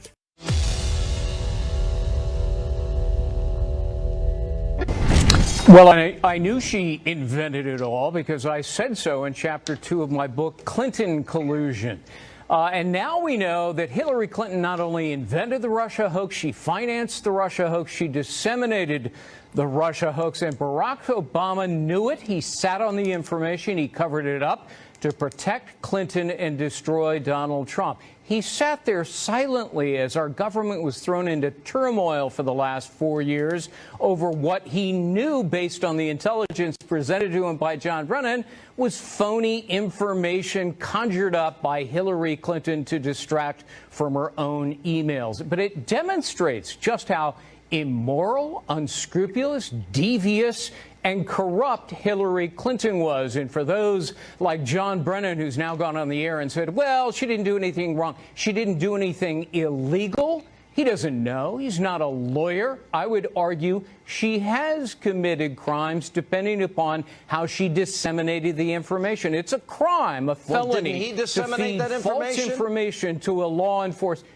Well, I knew she invented it all because I said so in Chapter 2 of my book, Clinton Collusion. And now we know that Hillary Clinton not only invented the Russia hoax, she financed the Russia hoax, she disseminated the Russia hoax, and Barack Obama knew it. He sat on the information, he covered it up to protect Clinton and destroy Donald Trump. He sat there silently as our government was thrown into turmoil for the last 4 years over what he knew, based on the intelligence presented to him by John Brennan, was phony information conjured up by Hillary Clinton to distract from her own emails. But it demonstrates just how immoral, unscrupulous, devious, and corrupt Hillary Clinton was. And for those like John Brennan, who's now gone on the air and said, well, she didn't do anything wrong, she didn't do anything illegal, he doesn't know. He's not a lawyer. I would argue she has committed crimes depending upon how she disseminated the information. It's a crime, a felony, didn't he disseminate to feed that false information to a law enforcement.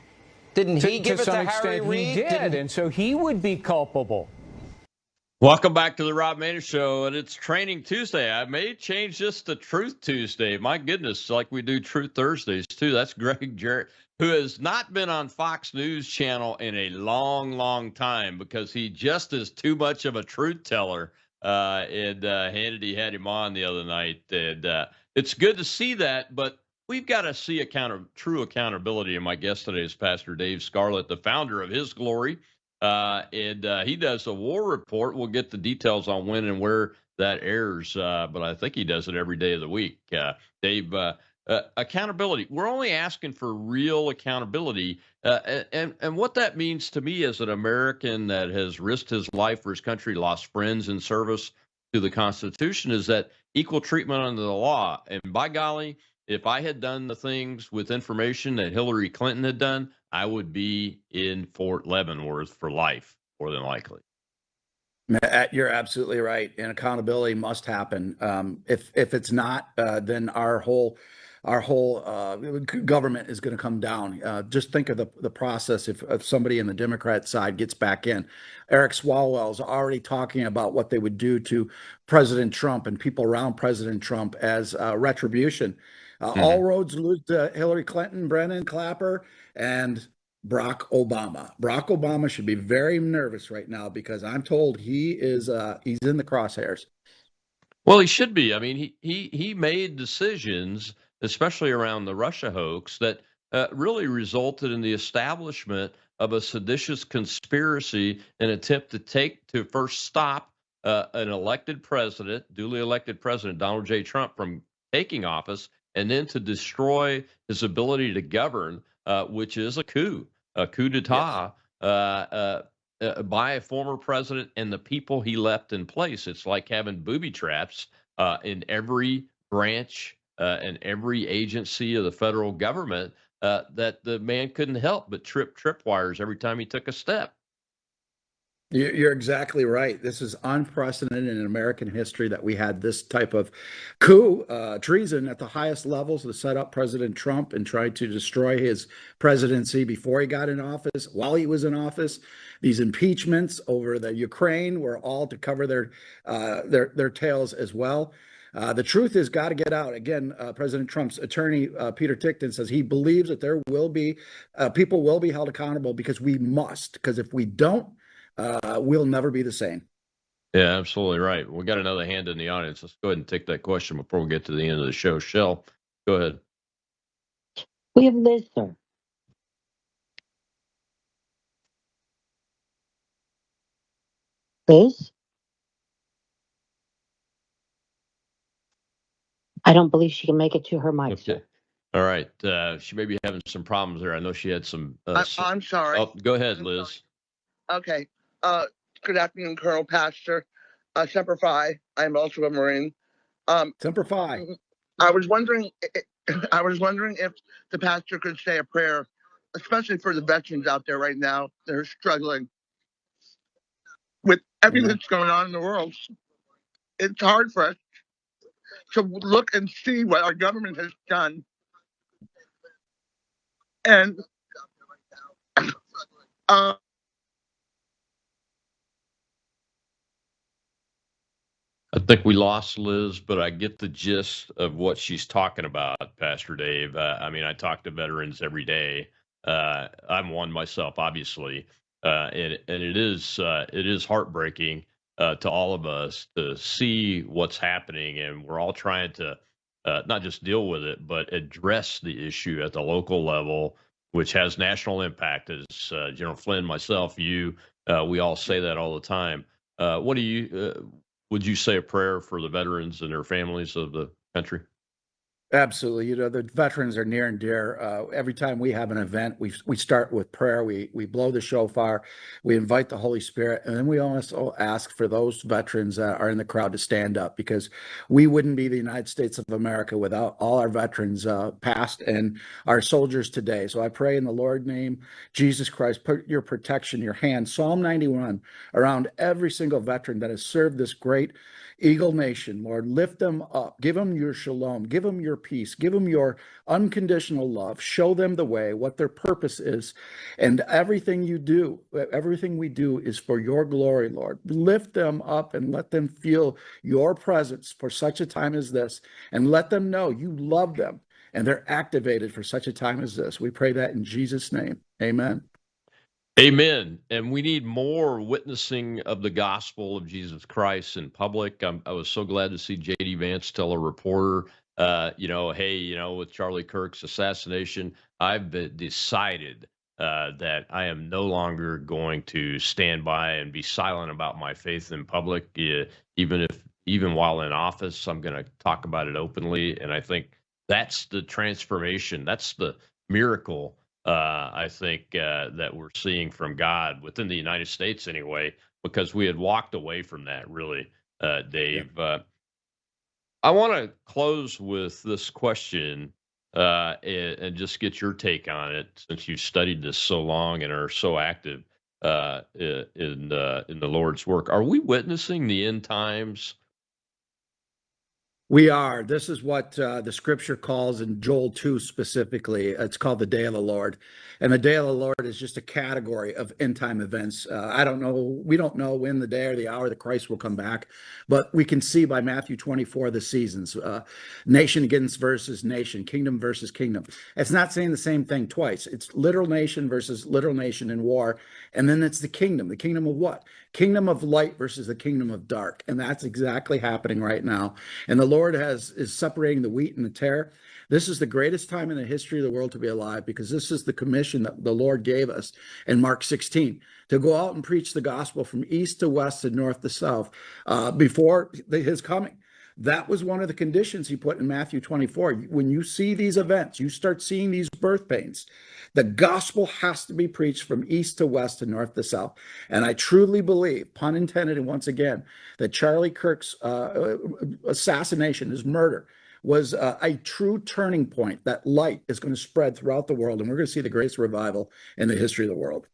Didn't he give it to Harry Reid? Reid? He did, and so he would be culpable. Welcome back to the Rob Maness Show, and it's Training Tuesday. I may change this to Truth Tuesday. My goodness, like we do Truth Thursdays, too. That's Greg Jarrett, who has not been on Fox News Channel in a long, long time because he just is too much of a truth teller. And Hannity had him on the other night. And it's good to see that, but we've got to see true accountability. And my guest today is Pastor Dave Scarlett, the founder of His Glory. And he does a war report. We'll get the details on when and where that airs, but I think he does it every day of the week. Dave, accountability. We're only asking for real accountability. And what that means to me as an American that has risked his life for his country, lost friends in service to the Constitution, is that equal treatment under the law. And by golly, if I had done the things with information that Hillary Clinton had done, I would be in Fort Leavenworth for life, more than likely. You're absolutely right, and accountability must happen. If it's not, then our whole government is going to come down. Just think of the process if somebody in the Democrat side gets back in. Eric Swalwell's already talking about what they would do to President Trump and people around President Trump as retribution. All roads lead to Hillary Clinton, Brennan Clapper, and Barack Obama. Barack Obama should be very nervous right now because I'm told he's in the crosshairs. Well, he should be. I mean, he made decisions, especially around the Russia hoax, that really resulted in the establishment of a seditious conspiracy, an attempt to first stop an elected president, duly elected president Donald J. Trump, from taking office, and then to destroy his ability to govern, which is a coup d'état. By a former president and the people he left in place. It's like having booby traps in every branch and every agency of the federal government that the man couldn't help but tripwires every time he took a step. You're exactly right. This is unprecedented in American history that we had this type of coup, treason at the highest levels to set up President Trump and try to destroy his presidency before he got in office, while he was in office. These impeachments over the Ukraine were all to cover their tails as well. The truth has got to get out. Again, President Trump's attorney, Peter Tickton, says he believes that there will be people will be held accountable because we must. Because if we don't, we'll never be the same. Yeah, absolutely right. We got another hand in the audience. Let's go ahead and take that question before we get to the end of the show. Shell, go ahead. We have Liz, sir. Liz? I don't believe she can make it to her mic. Okay. Sir. All right. She may be having some problems there. I know she had some. I'm sorry. Oh, go ahead, Liz. Okay. Good afternoon, Colonel Pastor. Semper Fi. I'm also a Marine. Semper Fi. I was wondering if the pastor could say a prayer, especially for the veterans out there right now. They're struggling with everything that's going on in the world. It's hard for us to look and see what our government has done. And I think we lost Liz, but I get the gist of what she's talking about, Pastor Dave. I mean, I talk to veterans every day. I'm one myself, obviously, and it is heartbreaking to all of us to see what's happening, and we're all trying to not just deal with it, but address the issue at the local level, which has national impact. As General Flynn, myself, you, we all say that all the time. What do you? Would you say a prayer for the veterans and their families of the country? Absolutely. The veterans are near and dear. Every time we have an event, we start with prayer. We blow the shofar. We invite the Holy Spirit, and then we also ask for those veterans that are in the crowd to stand up, because we wouldn't be the United States of America without all our veterans, past and our soldiers today. So I pray in the Lord's name, Jesus Christ, put your protection, your hand, Psalm 91, around every single veteran that has served this great Eagle Nation. Lord, lift them up. Give them your shalom. Give them your peace. Give them your unconditional love. Show them the way, what their purpose is. And everything you do, everything we do is for your glory, Lord. Lift them up and let them feel your presence for such a time as this. And let them know you love them and they're activated for such a time as this. We pray that in Jesus' name. Amen. Amen. And we need more witnessing of the gospel of Jesus Christ in public. I was so glad to see J.D. Vance tell a reporter, hey, with Charlie Kirk's assassination, I've decided that I am no longer going to stand by and be silent about my faith in public. Even while in office, I'm going to talk about it openly. And I think that's the transformation. That's the miracle. I think that we're seeing from God within the United States anyway, because we had walked away from that, really, Dave. Yeah. I want to close with this question and just get your take on it, since you've studied this so long and are so active. in the Lord's work. Are we witnessing the end times? We are. This is what the scripture calls in Joel 2 specifically. It's called the day of the Lord. And the day of the Lord is just a category of end time events. I don't know. We don't know when the day or the hour that Christ will come back, but we can see by Matthew 24 the seasons, nation against versus nation, kingdom versus kingdom. It's not saying the same thing twice. It's literal nation versus literal nation in war. And then it's the kingdom. The kingdom of what? Kingdom of light versus the kingdom of dark. And that's exactly happening right now. And the Lord is separating the wheat and the tare. This is the greatest time in the history of the world to be alive, because this is the commission that the Lord gave us in Mark 16, to go out and preach the gospel from east to west and north to south before his coming. That was one of the conditions he put in Matthew 24. When you see these events, you start seeing these birth pains, the gospel has to be preached from east to west and north to south. And I truly believe, pun intended, and once again, that Charlie Kirk's assassination, his murder, was a true turning point. That light is going to spread throughout the world, and we're going to see the greatest revival in the history of the world.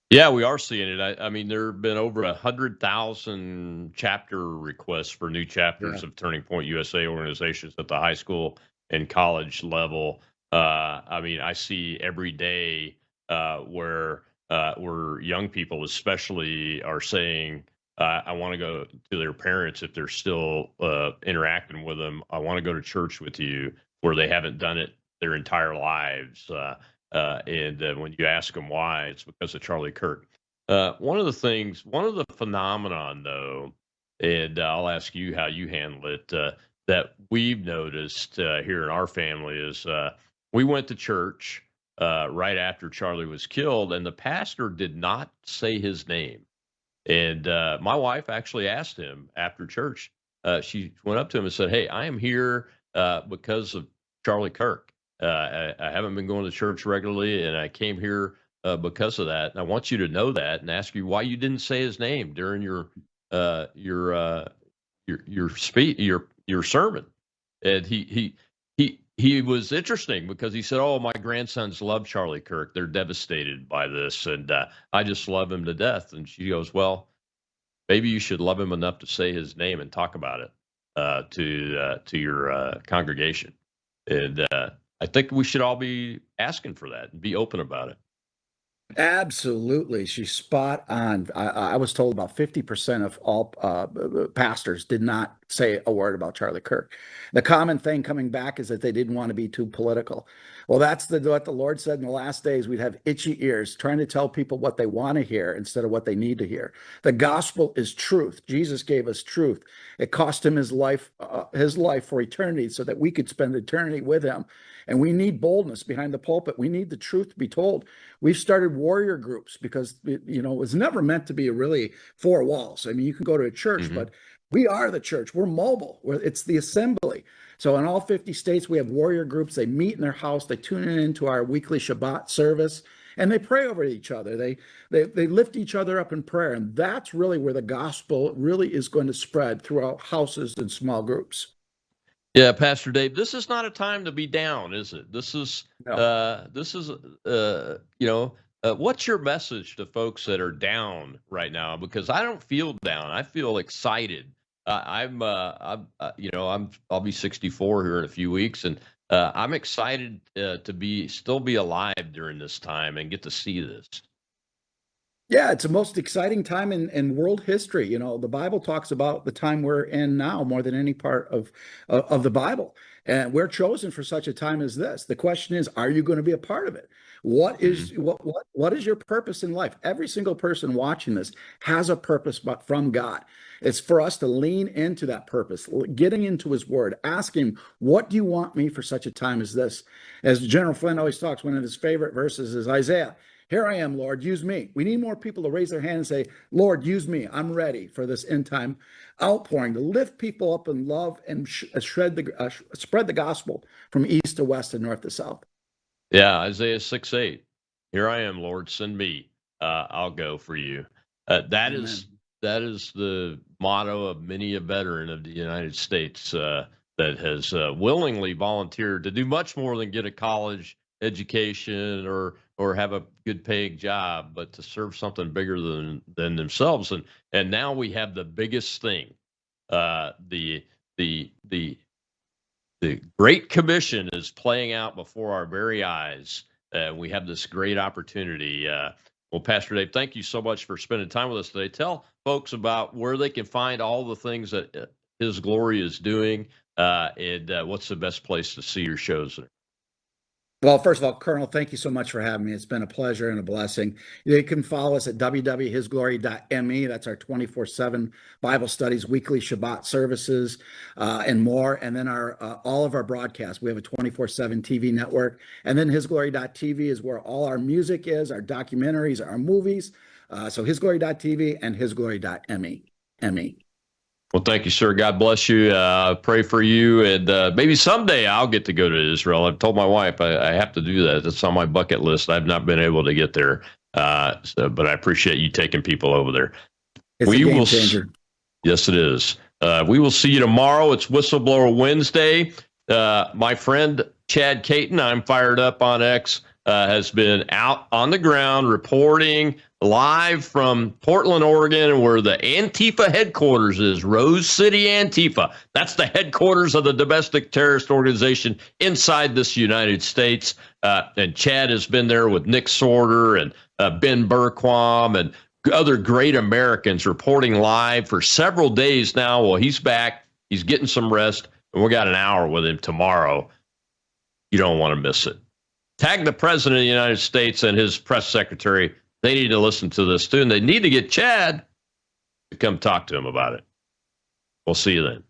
Yeah, we are seeing it. I mean, there have been over 100,000 chapter requests for new chapters of Turning Point USA organizations at the high school and college level. I mean, I see every day where young people, especially, are saying, "I want to go to their parents if they're still interacting with them. I want to go to church with you," where they haven't done it their entire lives. And when you ask them why, it's because of Charlie Kirk. One of the phenomenon, though, and I'll ask you how you handle it, that we've noticed here in our family is we went to church right after Charlie was killed, and the pastor did not say his name. And my wife actually asked him after church. She went up to him and said, "Hey, I am here because of Charlie Kirk. I haven't been going to church regularly, and I came here because of that. And I want you to know that, and ask you why you didn't say his name during your speech, your sermon." And he was interesting because he said, "Oh, my grandsons love Charlie Kirk. They're devastated by this, and I just love him to death." And she goes, "Well, maybe you should love him enough to say his name and talk about it to your congregation." And I think we should all be asking for that and be open about it. Absolutely. She's spot on. I was told about 50% of all pastors did not say a word about Charlie Kirk. The common thing coming back is that they didn't want to be too political. Well, that's what the Lord said in the last days. We'd have itchy ears trying to tell people what they want to hear instead of what they need to hear. The gospel is truth. Jesus gave us truth. It cost him his life for eternity so that we could spend eternity with him. And we need boldness behind the pulpit. We need the truth to be told. We've started warrior groups because it was never meant to be really four walls. I mean, you can go to a church, but we are the church. We're mobile. It's the assembly. So in all 50 states, we have warrior groups. They meet in their house. They tune into our weekly Shabbat service, and they pray over each other. They lift each other up in prayer, and that's really where the gospel really is going to spread throughout houses and small groups. Yeah, Pastor Dave, this is not a time to be down, is it? This is what's your message to folks that are down right now? Because I don't feel down. I feel excited. I'll be 64 here in a few weeks, and I'm excited to still be alive during this time and get to see this. Yeah, it's the most exciting time in world history. The Bible talks about the time we're in now more than any part of the Bible. And we're chosen for such a time as this. The question is, are you going to be a part of it? What is your purpose in life? Every single person watching this has a purpose from God. It's for us to lean into that purpose, getting into his word, ask him, what do you want me for such a time as this? As General Flynn always talks, one of his favorite verses is Isaiah. Here I am, Lord, use me. We need more people to raise their hand and say, Lord, use me. I'm ready for this end time outpouring to lift people up in love and spread the gospel from east to west and north to south. Yeah, Isaiah 6:8. Here I am, Lord, send me. I'll go for you. That is the motto of many a veteran of the United States that has willingly volunteered to do much more than get a college education or have a good paying job, but to serve something bigger than themselves. And now we have the biggest thing. The Great Commission is playing out before our very eyes. We have this great opportunity. Well, Pastor Dave, thank you so much for spending time with us today. Tell folks about where they can find all the things that His Glory is doing, and what's the best place to see your shows. Well, first of all, Colonel, thank you so much for having me. It's been a pleasure and a blessing. You can follow us at www.hisglory.me. That's our 24/7 Bible studies, weekly Shabbat services, and more. And then all of our broadcasts. We have a 24/7 TV network. And then hisglory.tv is where all our music is, our documentaries, our movies. So hisglory.tv and hisglory.me. Well, thank you, sir. God bless you. Pray for you. And maybe someday I'll get to go to Israel. I've told my wife I have to do that. It's on my bucket list. I've not been able to get there. But I appreciate you taking people over there. It's a game changer. Yes, it is. We will see you tomorrow. It's Whistleblower Wednesday. My friend Chad Caton, I'm fired up on X, has been out on the ground reporting live from Portland, Oregon, where the Antifa headquarters is, Rose City Antifa. That's the headquarters of the domestic terrorist organization inside this United States. And Chad has been there with Nick Sorter and Ben Berquam and other great Americans reporting live for several days now. Well, he's back. He's getting some rest, and we got an hour with him tomorrow. You don't want to miss it. Tag the President of the United States and his press secretary. They need to listen to this too, and they need to get Chad to come talk to him about it. We'll see you then.